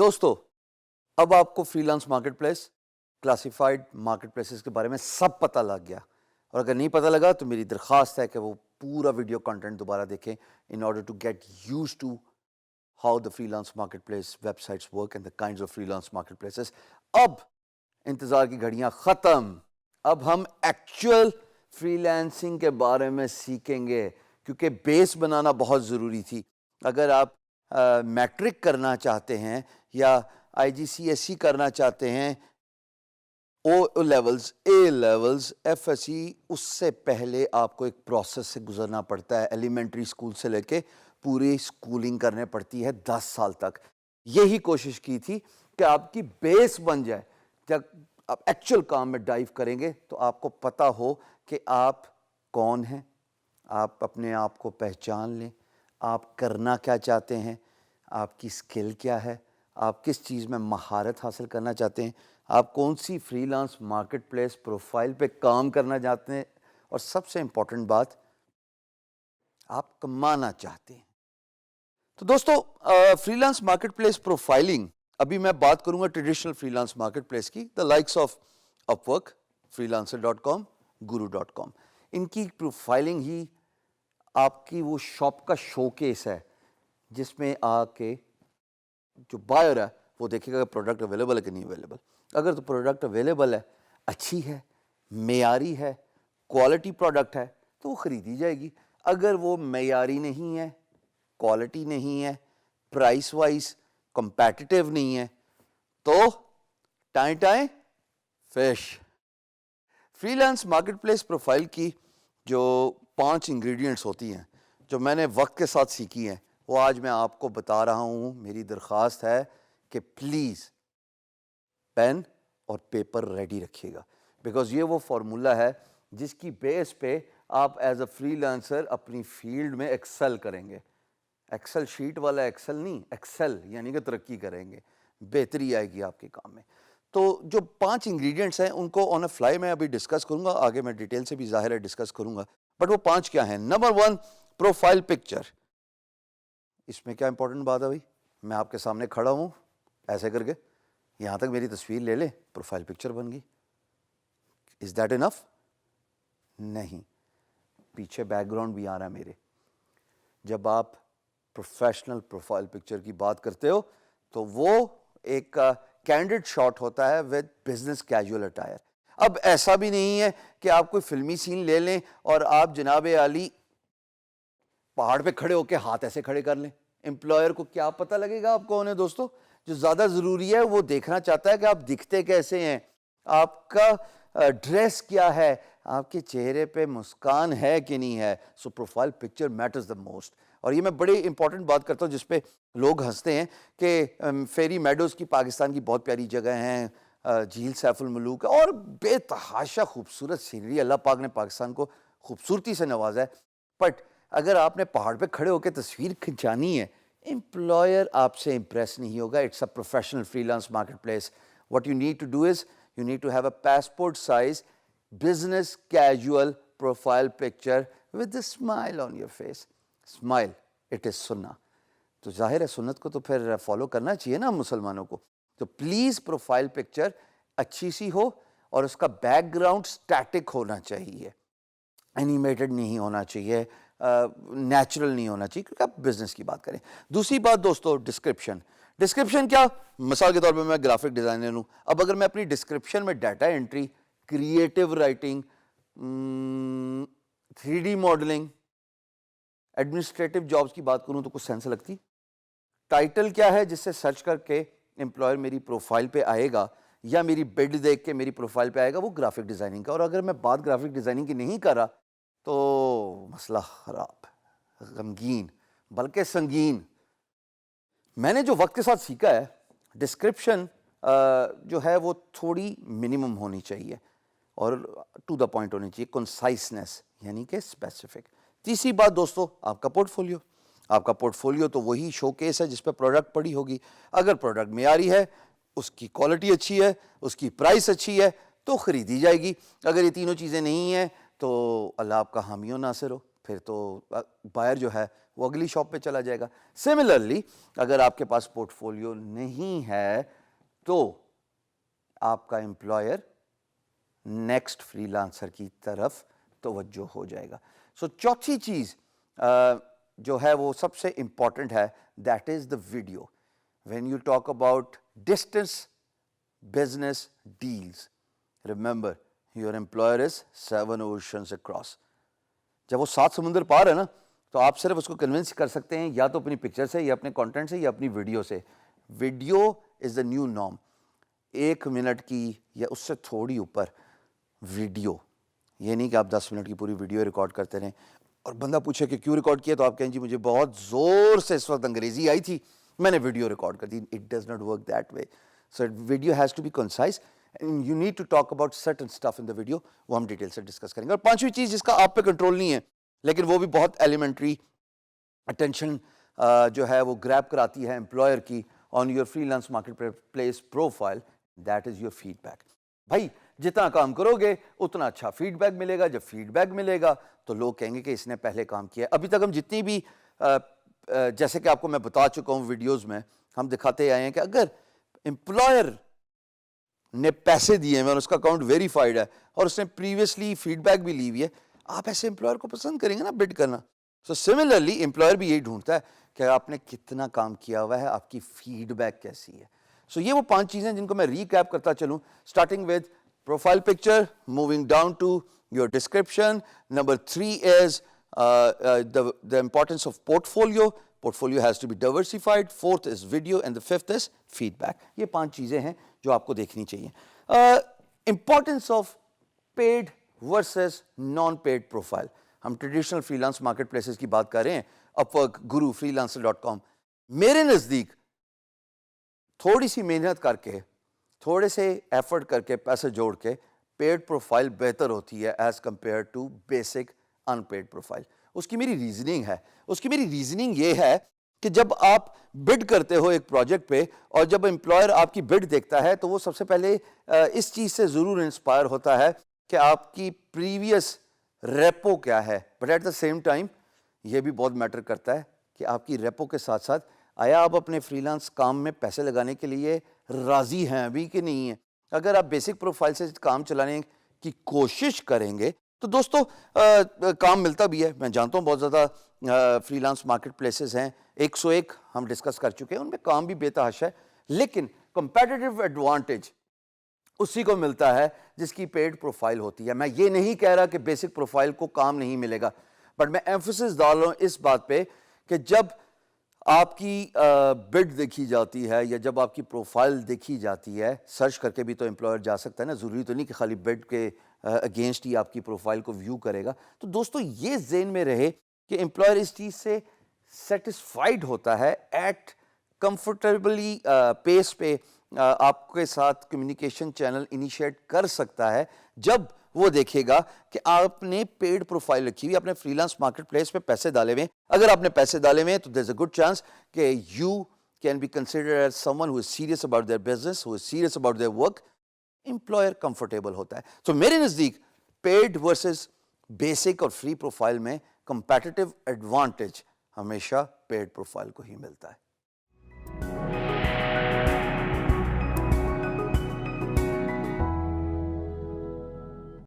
دوستو اب آپ کو free lance market place classified market places کے بارے میں سب پتہ لگ گیا، اور اگر نہیں پتہ لگا تو میری درخواست ہے کہ وہ پورا ویڈیو کنٹینٹ دوبارہ دیکھیں in order to get use to how the freelance marketplace websites work and the kinds of freelance marketplaces. اب انتظار کی گھڑیاں ختم، اب ہم ایکچوئل فری لانسنگ کے بارے میں سیکھیں گے، کیونکہ بیس بنانا بہت ضروری تھی۔ اگر آپ میٹرک کرنا چاہتے ہیں یا آئی جی سی ایس سی کرنا چاہتے ہیں، O levels, A levels, F S C, اس سے پہلے آپ کو ایک پروسیس سے گزرنا پڑتا ہے۔ ایلیمنٹری اسکول سے لے کے پوری اسکولنگ کرنے پڑتی ہے 10 سال تک۔ یہی کوشش کی تھی کہ آپ کی بیس بن جائے، جب آپ ایکچوئل کام میں ڈائیو کریں گے تو آپ کو پتہ ہو کہ آپ کون ہیں، آپ اپنے آپ کو پہچان لیں، آپ کرنا کیا چاہتے ہیں، آپ کی اسکل کیا ہے، آپ کس چیز میں مہارت حاصل کرنا چاہتے ہیں، آپ کون سی freelance marketplace profile پہ کام کرنا چاہتے ہیں، اور سب سے امپورٹنٹ بات، آپ کمانا چاہتے ہیں۔ تو دوستو freelance marketplace profiling, ابھی میں بات کروں گا traditional freelance marketplace کی، the likes of Upwork, freelancer.com، guru.com۔ ان کی پروفائلنگ ہی آپ کی وہ شاپ کا شو کیس ہے، جس میں آ کے جو بائر ہے وہ دیکھے گا کہ پروڈکٹ اویلیبل ہے کہ نہیں اویلیبل۔ اگر تو پروڈکٹ اویلیبل ہے، اچھی ہے، معیاری ہے، کوالٹی پروڈکٹ ہے، تو وہ خریدی جائے گی۔ اگر وہ معیاری نہیں ہے، کوالٹی نہیں ہے، پرائس وائز کمپیٹیٹیو نہیں ہے، تو ٹائیں ٹائیں فش۔ Freelance marketplace profile کی جو 5 انگریڈینٹس ہوتی ہیں، جو میں نے وقت کے ساتھ سیکھی ہیں، وہ آج میں آپ کو بتا رہا ہوں۔ میری درخواست ہے کہ پلیز پین اور پیپر ریڈی رکھیے گا، بیکاز یہ وہ فارمولہ ہے جس کی بیس پہ آپ ایز اے فری لانسر اپنی فیلڈ میں ایکسل کریں گے۔ ایکسل شیٹ والا ایکسل نہیں، ایکسل یعنی کہ ترقی کریں گے، بہتری آئے گی آپ کے کام میں۔ تو جو 5 انگریڈینٹس ہیں ان کو آن اے فلائی میں ابھی ڈسکس کروں گا، آگے میں ڈیٹیل سے بھی ظاہر ہے ڈسکس کروں گا، بٹ وہ 5 کیا ہیں؟ Number 1، profile picture. اس میں کیا امپورٹنٹ بات ہے بھائی؟ میں آپ کے سامنے کھڑا ہوں ایسے کر کے، یہاں تک میری تصویر لے لیں، پروفائل پکچر بن گئی۔ از دیٹ انف؟ نہیں، پیچھے بیک گراؤنڈ بھی آ رہا ہے میرے۔ جب آپ پروفیشنل پروفائل پکچر کی بات کرتے ہو تو وہ ایک کینڈیڈ شاٹ ہوتا ہے ود بزنس کیجول اٹائر۔ اب ایسا بھی نہیں ہے کہ آپ کوئی فلمی سین لے لیں اور آپ جناب عالی پہاڑ پہ کھڑے ہو کے ہاتھ ایسے کھڑے کر لیں۔ امپلائر کو کیا پتہ لگے گا آپ کون ہیں دوستو؟ جو زیادہ ضروری ہے وہ دیکھنا چاہتا ہے کہ آپ دکھتے کیسے ہیں، آپ کا ڈریس کیا ہے، آپ کے چہرے پہ مسکان ہے کہ نہیں ہے۔ So profile picture matters the most. اور یہ میں بڑی امپورٹنٹ بات کرتا ہوں جس پہ لوگ ہنستے ہیں کہ فیری میڈوز کی پاکستان کی بہت پیاری جگہ ہیں، جھیل سیف الملوک، اور بے تحاشا خوبصورت سینری، اللہ پاک نے پاکستان کو خوبصورتی سے نوازا ہے۔ بٹ اگر آپ نے پہاڑ پہ کھڑے ہو کے تصویر کھنچانی ہے، امپلائر آپ سے امپریس نہیں ہوگا۔ It's a professional freelance marketplace. What you need to do is you need to have a passport size business casual profile picture with a smile on your face. Smile, it is سنہ۔ تو ظاہر ہے سنت کو تو پھر follow کرنا چاہیے نا مسلمانوں کو۔ تو پلیز پروفائل پکچر اچھی سی ہو اور اس کا بیک گراؤنڈ اسٹیٹک ہونا چاہیے، اینیمیٹڈ نہیں ہونا چاہیے، نیچرل نہیں ہونا چاہیے، کیونکہ آپ بزنس کی بات کریں۔ دوسری بات دوستو، ڈسکرپشن۔ ڈسکرپشن کیا؟ مثال کے طور پہ میں گرافک ڈیزائنر ہوں، اب اگر میں اپنی ڈسکرپشن میں data entry, creative writing, 3D modelling, administrative jobs کی بات کروں تو کچھ سینس لگتی؟ ٹائٹل کیا ہے جس سے سرچ کر کے امپلائر میری پروفائل پہ آئے گا یا میری بلڈ دیکھ کے میری پروفائل پہ آئے گا؟ وہ گرافک ڈیزائننگ کا۔ اور اگر میں بات گرافک ڈیزائننگ کی نہیں کر رہا تو مسئلہ خراب، غمگین، بلکہ سنگین۔ میں نے جو وقت کے ساتھ سیکھا ہے، ڈسکرپشن جو ہے وہ تھوڑی منیمم ہونی چاہیے اور ٹو دا پوائنٹ ہونی چاہیے، کنسائسنس یعنی کہ اسپیسیفک۔ تیسری بات دوستو، آپ کا پورٹ فولیو۔ آپ کا پورٹ فولیو تو وہی شو کیس ہے جس پہ پروڈکٹ پڑی ہوگی۔ اگر پروڈکٹ معیاری ہے، اس کی کوالٹی اچھی ہے، اس کی پرائس اچھی ہے، تو خریدی جائے گی۔ اگر یہ تینوں چیزیں نہیں ہیں تو اللہ آپ کا حامی و ناصر ہو، پھر تو بائر جو ہے وہ اگلی شاپ پہ چلا جائے گا. سملرلی اگر آپ کے پاس پورٹ فولیو نہیں ہے تو آپ کا امپلائر نیکسٹ فری لانسر کی طرف توجہ ہو جائے گا. سو چوتھی چیز جو ہے وہ سب سے امپورٹنٹ ہے, that is the video. When you talk about distance business deals, remember your employer is 7 oceans across. جب وہ 7 سمندر پار ہے نا, تو آپ صرف اس کو کنونس کر سکتے ہیں یا تو اپنی پکچر سے, یا اپنے کانٹینٹ سے, یا اپنی ویڈیو سے. Video is the new norm. 1 minute کی یا اس سے تھوڑی اوپر ویڈیو, یہ نہیں کہ آپ 10 منٹ کی پوری ویڈیو ریکارڈ کرتے رہیں اور بندہ پوچھے کہ کیوں ریکارڈ کیا, تو آپ کہیں جی مجھے بہت زور سے اس وقت انگریزی آئی تھی, میں نے ویڈیو ریکارڈ کر دی. It does not work that way. So video has to be concise and you need to talk about certain stuff in the video. وہ ہم ڈیٹیل سے ڈسکس کریں گے. اور پانچویں چیز جس کا آپ پہ کنٹرول نہیں ہے لیکن وہ بھی بہت ایلیمنٹری اٹینشن جو ہے وہ گریب کراتی ہے امپلائر کی on your freelance marketplace profile, that is your feedback. بھائی جتنا کام کرو گے اتنا اچھا فیڈ بیک ملے گا. جب فیڈ بیک ملے گا تو لوگ کہیں گے کہ اس نے پہلے کام کیا. ابھی تک ہم جتنی بھی جیسے کہ آپ کو میں بتا چکا ہوں ویڈیوز میں, ہم دکھاتے آئے ہیں کہ اگر امپلائر نے پیسے دیے ہیں اور اس کا اکاؤنٹ ویریفائڈ ہے اور اس نے پریویسلی فیڈ بیک بھی لی ہوئی ہے, آپ ایسے امپلائر کو پسند کریں گے نا بڈ کرنا. سو سملرلی امپلائر بھی یہی ڈھونڈتا ہے کہ آپ نے کتنا کام کیا ہوا ہے, آپ کی فیڈ بیک کیسی ہے. سو یہ وہ 5 چیزیں جن کو میں ریکیپ کرتا چلوں, starting with profile picture, moving down to your description. Number 3 is the importance of portfolio. Portfolio has to be diversified. 4th is video and the 5th is feedback. یہ 5 چیزیں ہیں جو آپ کو دیکھنی چاہیے. Importance of paid versus non-paid profile. ہم traditional freelance market places کی بات کر رہے ہیں, اپورک, گرو, freelancer.com. میرے نزدیک تھوڑی سی محنت کر کے, تھوڑے سے ایفرٹ کر کے, پیسے جوڑ کے پیڈ پروفائل بہتر ہوتی ہے as compare to basic unpaid profile. اس کی میری ریزننگ ہے. اس کی میری ریزننگ یہ ہے کہ جب آپ بڈ کرتے ہو ایک پروجیکٹ پہ اور جب امپلائر آپ کی بڈ دیکھتا ہے تو وہ سب سے پہلے اس چیز سے ضرور انسپائر ہوتا ہے کہ آپ کی پریویس ریپو کیا ہے. But at the same time یہ بھی بہت میٹر کرتا ہے کہ آپ کی ریپو کے ساتھ ساتھ آیا آپ اپنے فری لانس کام میں پیسے لگانے کے لیے راضی ہیں ابھی کہ نہیں ہیں. اگر آپ بیسک پروفائل سے کام چلانے کی کوشش کریں گے تو دوستو کام ملتا بھی ہے. میں جانتا ہوں بہت زیادہ فری لانس مارکیٹ پلیسز ہیں, 101 ہم ڈسکس کر چکے ہیں, ان میں کام بھی بے تحاشا ہے, لیکن کمپیٹیٹو ایڈوانٹیج اسی کو ملتا ہے جس کی پیڈ پروفائل ہوتی ہے. میں یہ نہیں کہہ رہا کہ بیسک پروفائل کو کام نہیں ملے گا, بٹ میں ایمفسس ڈال رہا ہوں اس بات پہ کہ جب آپ کی بڈ دیکھی جاتی ہے یا جب آپ کی پروفائل دیکھی جاتی ہے, سرچ کر کے بھی تو امپلائر جا سکتا ہے نا, ضروری تو نہیں کہ خالی بڈ کے اگینسٹ ہی آپ کی پروفائل کو ویو کرے گا. تو دوستو یہ ذہن میں رہے کہ امپلائر اس چیز سے سیٹسفائیڈ ہوتا ہے, ایٹ کمفرٹیبلی پیس پہ آپ کے ساتھ کمیونیکیشن چینل انیشیٹ کر سکتا ہے جب وہ دیکھے گا کہ آپ نے پیڈ پروفائل رکھی ہوئی, اپنے فری لانس مارکیٹ پلیس پہ پیسے ڈالے ہوئے. اگر آپ نے پیسے ڈالے ہوئے تو there's a good chance کہ you can be considered as someone who is serious about their business, who is serious about their work. Employer comfortable ہوتا ہے. تو میرے نزدیک پیڈ ورسز بیسک اور فری پروفائل میں کمپیٹیٹو ایڈوانٹیج ہمیشہ paid profile کو ہی ملتا ہے.